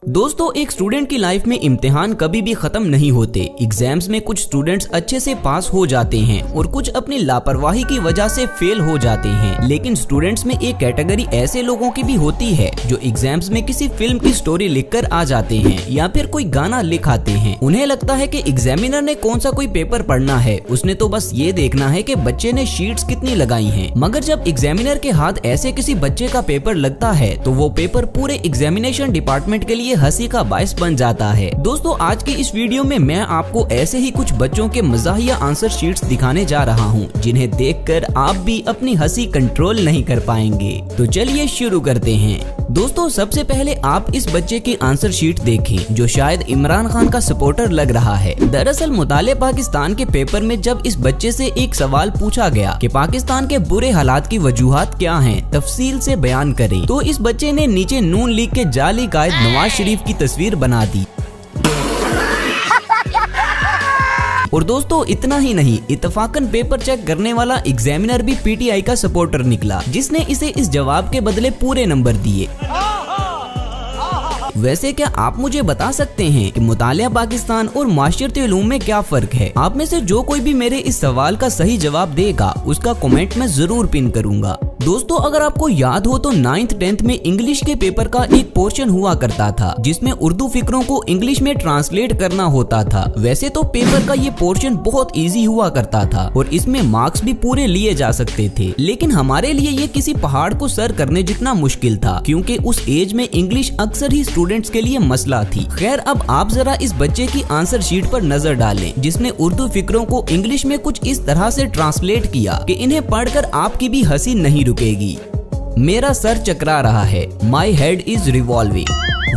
दोस्तों, एक स्टूडेंट की लाइफ में इम्तिहान कभी भी खत्म नहीं होते। एग्जाम्स में कुछ स्टूडेंट्स अच्छे से पास हो जाते हैं और कुछ अपनी लापरवाही की वजह से फेल हो जाते हैं। लेकिन स्टूडेंट्स में एक कैटेगरी ऐसे लोगों की भी होती है जो एग्जाम्स में किसी फिल्म की स्टोरी लिखकर आ जाते हैं या फिर कोई गाना लिख आते हैं। उन्हें लगता है कि एग्जामिनर ने कौन सा कोई पेपर पढ़ना है, उसने तो बस ये देखना है कि बच्चे ने शीट्स कितनी लगाई हैं। मगर जब एग्जामिनर के हाथ ऐसे किसी बच्चे का पेपर लगता है तो वो पेपर पूरे एग्जामिनेशन डिपार्टमेंट के लिए हंसी का बायस बन जाता है। दोस्तों, आज की इस वीडियो में मैं आपको ऐसे ही कुछ बच्चों के मज़ाहिया आंसर शीट्स दिखाने जा रहा हूँ जिन्हें देखकर आप भी अपनी हंसी कंट्रोल नहीं कर पाएंगे। तो चलिए शुरू करते हैं। दोस्तों, सबसे पहले आप इस बच्चे की आंसर शीट देखें जो शायद इमरान खान का सपोर्टर लग रहा है। दरअसल मुताले पाकिस्तान के पेपर में जब इस बच्चे से एक सवाल पूछा गया कि पाकिस्तान के बुरे हालात की वजूहात क्या हैं, तफसील से बयान करें, तो इस बच्चे ने नीचे नून लीग के जाली कायद नवाज शरीफ की तस्वीर बना दी। और दोस्तों, इतना ही नहीं, इत्तफाकन पेपर चेक करने वाला एग्जामिनर भी पीटीआई का सपोर्टर निकला जिसने इसे इस जवाब के बदले पूरे नंबर दिए। वैसे क्या आप मुझे बता सकते हैं कि मुतालिया पाकिस्तान और माशरती उलूम में क्या फर्क है? आप में से जो कोई भी मेरे इस सवाल का सही जवाब देगा उसका कमेंट में जरूर पिन करूंगा। दोस्तों, अगर आपको याद हो तो 9th 10th में इंग्लिश के पेपर का एक पोर्शन हुआ करता था जिसमें उर्दू फिक्रों को इंग्लिश में ट्रांसलेट करना होता था। वैसे तो पेपर का ये पोर्शन बहुत इजी हुआ करता था और इसमें मार्क्स भी पूरे लिए जा सकते थे, लेकिन हमारे लिए ये किसी पहाड़ को सर करने जितना मुश्किल था क्योंकि उस एज में इंग्लिश अक्सर ही स्टूडेंट्स के लिए मसला थी। खैर, अब आप जरा इस बच्चे की आंसर शीट पर नजर डालें जिसने उर्दू फिक्रों को इंग्लिश में कुछ इस तरह से ट्रांसलेट किया कि इन्हें पढ़कर आपकी भी हंसी नहीं रुकेगी। मेरा सर चकरा रहा है, माई हेड इज रिवॉल्विंग।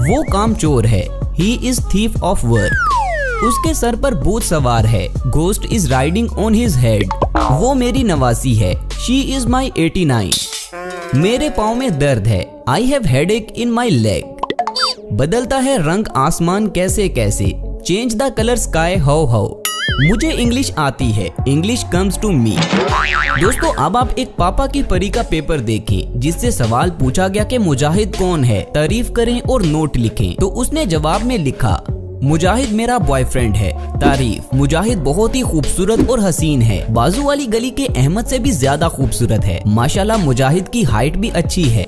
वो काम चोर है, he is thief of work. उसके सर पर भूत सवार है, ghost is riding on his head. वो मेरी नवासी है, शी इज माई 89। मेरे पाँव में दर्द है, I have headache in my leg. बदलता है रंग आसमान कैसे कैसे, change the colour sky how how. मुझे इंग्लिश आती है, इंग्लिश कम्स टू मी। दोस्तों, अब आप एक पापा की परी का पेपर देखें जिससे सवाल पूछा गया कि मुजाहिद कौन है, तारीफ करें और नोट लिखें। तो उसने जवाब में लिखा, मुजाहिद मेरा बॉयफ्रेंड है, तारीफ, मुजाहिद बहुत ही खूबसूरत और हसीन है, बाजू वाली गली के अहमद से भी ज्यादा खूबसूरत है, माशाल्लाह मुजाहिद की हाइट भी अच्छी है।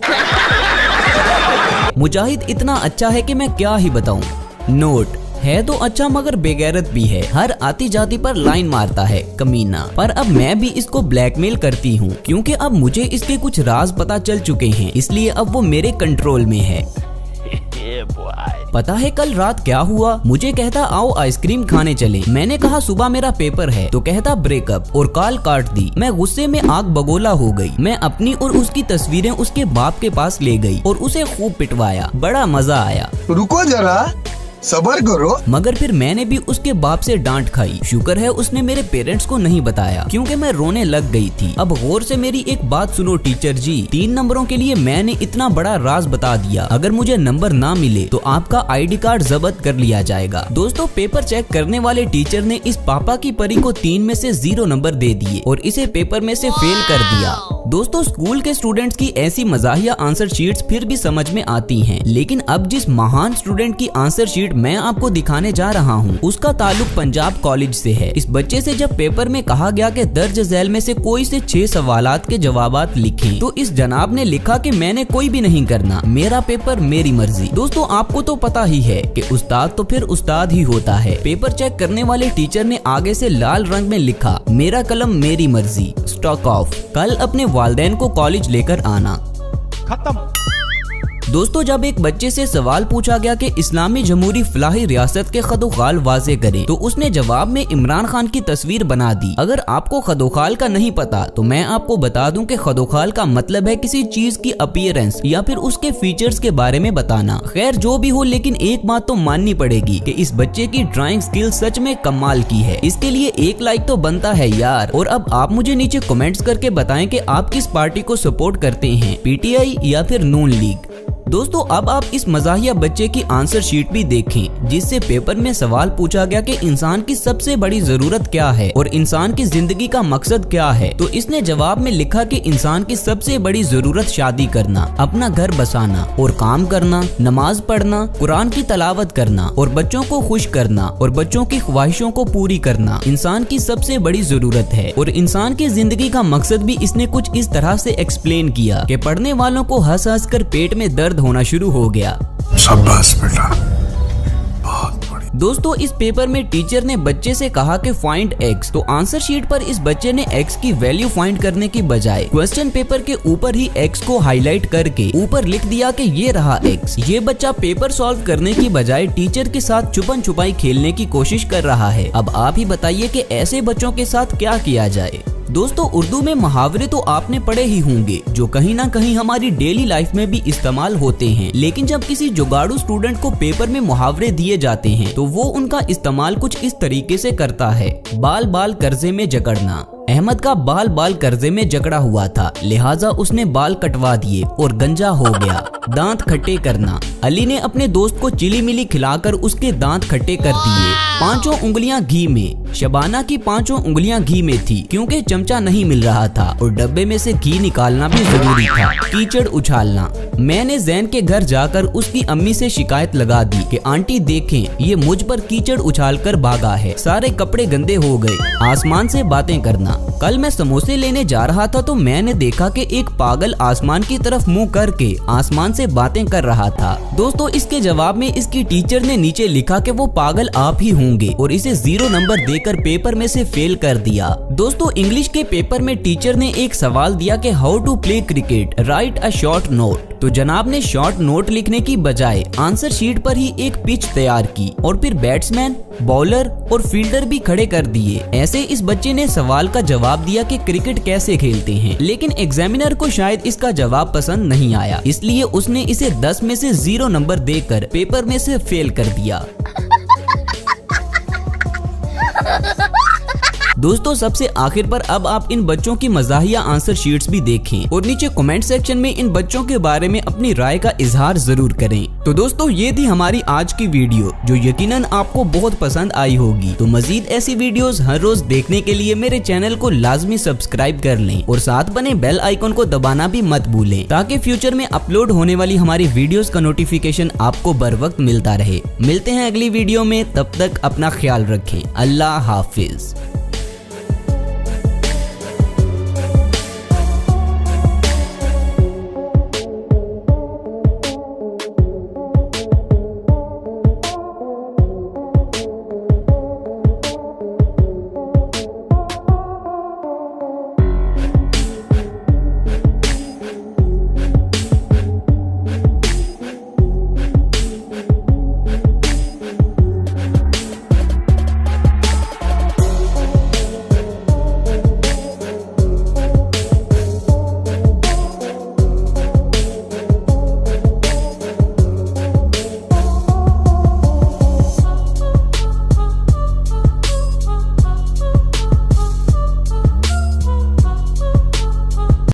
मुजाहिद इतना अच्छा है कि मैं क्या ही बताऊं। नोट, है तो अच्छा मगर बेगैरत भी है, हर आती जाती पर लाइन मारता है, कमीना। पर अब मैं भी इसको ब्लैकमेल करती हूँ क्योंकि अब मुझे इसके कुछ राज पता चल चुके हैं, इसलिए अब वो मेरे कंट्रोल में है। पता है कल रात क्या हुआ? मुझे कहता आओ आइसक्रीम खाने चले। मैंने कहा सुबह मेरा पेपर है, तो कहता ब्रेकअप और कॉल काट दी। मैं गुस्से में आग बगोला हो गई। मैं अपनी और उसकी तस्वीरें उसके बाप के पास ले गई और उसे खूब पिटवाया। बड़ा मजा आया। रुको जरा, सब्र करो। मगर फिर मैंने भी उसके बाप से डांट खाई। शुक्र है उसने मेरे पेरेंट्स को नहीं बताया क्योंकि मैं रोने लग गई थी। अब गौर से मेरी एक बात सुनो टीचर जी, 3 नंबरों के लिए मैंने इतना बड़ा राज बता दिया, अगर मुझे नंबर ना मिले तो आपका ID कार्ड जब्त कर लिया जाएगा। दोस्तों, पेपर चेक करने वाले टीचर ने इस पापा की परी को 3 में से 0 नंबर दे दिए और इसे पेपर में से फेल कर दिया। दोस्तों, स्कूल के स्टूडेंट्स की ऐसी मज़ाहिया आंसर शीट्स फिर भी समझ में आती हैं, लेकिन अब जिस महान स्टूडेंट की आंसर शीट मैं आपको दिखाने जा रहा हूँ उसका ताल्लुक पंजाब कॉलेज से है। इस बच्चे से जब पेपर में कहा गया कि दर्ज झैल में से कोई से 6 सवालात के जवाबात लिखें, तो इस जनाब ने लिखा कि मैंने कोई भी नहीं करना, मेरा पेपर मेरी मर्जी। दोस्तों, आपको तो पता ही है कि उस्ताद तो फिर उस्ताद ही होता है। पेपर चेक करने वाले टीचर ने आगे से लाल रंग में लिखा, मेरा कलम मेरी मर्जी, स्टॉक ऑफ, कल अपने वालिदैन को कॉलेज लेकर आना। खत्म। दोस्तों, जब एक बच्चे से सवाल पूछा गया कि इस्लामी जमहूरी फलाही रियासत के खदोखाल वाजे करें, तो उसने जवाब में इमरान खान की तस्वीर बना दी। अगर आपको खदोखाल का नहीं पता तो मैं आपको बता दूं कि खदोखाल का मतलब है किसी चीज की अपीयरेंस या फिर उसके फीचर्स के बारे में बताना। खैर जो भी हो, लेकिन एक बात तो माननी पड़ेगी कि इस बच्चे की ड्राइंग स्किल सच में कमाल की है। इसके लिए 1 लाइक तो बनता है यार। और अब आप मुझे नीचे कमेंट्स करके बताएं कि आप किस पार्टी को सपोर्ट करते हैं, PTI या फिर नून लीग। दोस्तों अब आप इस मजाहिया बच्चे की आंसर शीट भी देखें, जिससे पेपर में सवाल पूछा गया कि इंसान की सबसे बड़ी जरूरत क्या है और इंसान की जिंदगी का मकसद क्या है। तो इसने जवाब में लिखा कि इंसान की सबसे बड़ी जरूरत शादी करना, अपना घर बसाना और काम करना, नमाज पढ़ना, कुरान की तलावत करना और बच्चों को खुश करना और बच्चों की ख्वाहिशों को पूरी करना इंसान की सबसे बड़ी जरूरत है। और इंसान की जिंदगी का मकसद भी इसने कुछ इस तरह से एक्सप्लेन किया कि पढ़ने वालों को हंस हंस कर पेट में दर्द होना शुरू हो गया। शाबाश बेटा, बहुत बढ़िया। दोस्तों इस पेपर में टीचर ने बच्चे से कहा कि फाइंड x, तो आंसर शीट पर इस बच्चे ने x की वैल्यू फाइंड करने की बजाय क्वेश्चन पेपर के ऊपर ही x को हाईलाइट करके ऊपर लिख दिया कि ये रहा x। ये बच्चा पेपर सॉल्व करने की बजाय टीचर के साथ छुपन छुपाई खेलने की कोशिश कर रहा है। अब आप ही बताइए कि ऐसे बच्चों के साथ क्या किया जाए। दोस्तों उर्दू में मुहावरे तो आपने पढ़े ही होंगे, जो कहीं ना कहीं हमारी डेली लाइफ में भी इस्तेमाल होते हैं। लेकिन जब किसी जुगाड़ू स्टूडेंट को पेपर में मुहावरे दिए जाते हैं तो वो उनका इस्तेमाल कुछ इस तरीके से करता है। बाल बाल कर्जे में जकड़ना। अहमद का बाल बाल कर्जे में जकड़ा हुआ था, लिहाजा उसने बाल कटवा दिए और गंजा हो गया। दांत खट्टे करना। अली ने अपने दोस्त को चिली मिली खिलाकर उसके दांत खट्टे कर दिए। 5 उंगलियां घी में। शबाना की 5 उंगलियां घी में थी क्योंकि चमचा नहीं मिल रहा था और डब्बे में से घी निकालना भी जरूरी था। कीचड़ उछालना। मैंने जैन के घर जाकर उसकी अम्मी से शिकायत लगा दी कि आंटी देखें, ये मुझ पर कीचड़ उछाल कर भागा है, सारे कपड़े गंदे हो गए। आसमान से बातें करना। कल मैं समोसे लेने जा रहा था तो मैंने देखा कि एक पागल आसमान की तरफ मुंह करके आसमान से बातें कर रहा था। दोस्तों इसके जवाब में इसकी टीचर ने नीचे लिखा कि वो पागल आप ही होंगे और इसे 0 नंबर देकर पेपर में से फेल कर दिया। दोस्तों इंग्लिश के पेपर में टीचर ने एक सवाल दिया कि how to play cricket, write a short note. तो जनाब ने शॉर्ट नोट लिखने की बजाय आंसर शीट पर ही एक पिच तैयार की और फिर बैट्समैन, बॉलर और फील्डर भी खड़े कर दिए। ऐसे इस बच्चे ने सवाल का जवाब दिया कि क्रिकेट कैसे खेलते हैं, लेकिन एग्जामिनर को शायद इसका जवाब पसंद नहीं आया, इसलिए उसने इसे 10 में से 0 नंबर देकर पेपर में से फेल कर दिया। दोस्तों सबसे आखिर पर अब आप इन बच्चों की मजाहिया आंसर शीट्स भी देखें और नीचे कमेंट सेक्शन में इन बच्चों के बारे में अपनी राय का इजहार जरूर करें। तो दोस्तों ये थी हमारी आज की वीडियो, जो यकीनन आपको बहुत पसंद आई होगी। तो मजीद ऐसी वीडियोस हर रोज देखने के लिए मेरे चैनल को लाजमी सब्सक्राइब कर लें और साथ बने बेल आइकन को दबाना भी मत भूलें, ताकि फ्यूचर में अपलोड होने वाली हमारी वीडियोस का नोटिफिकेशन आपको बर वक्त मिलता रहे। मिलते हैं अगली वीडियो में, तब तक अपना ख्याल रखें। अल्लाह हाफिज।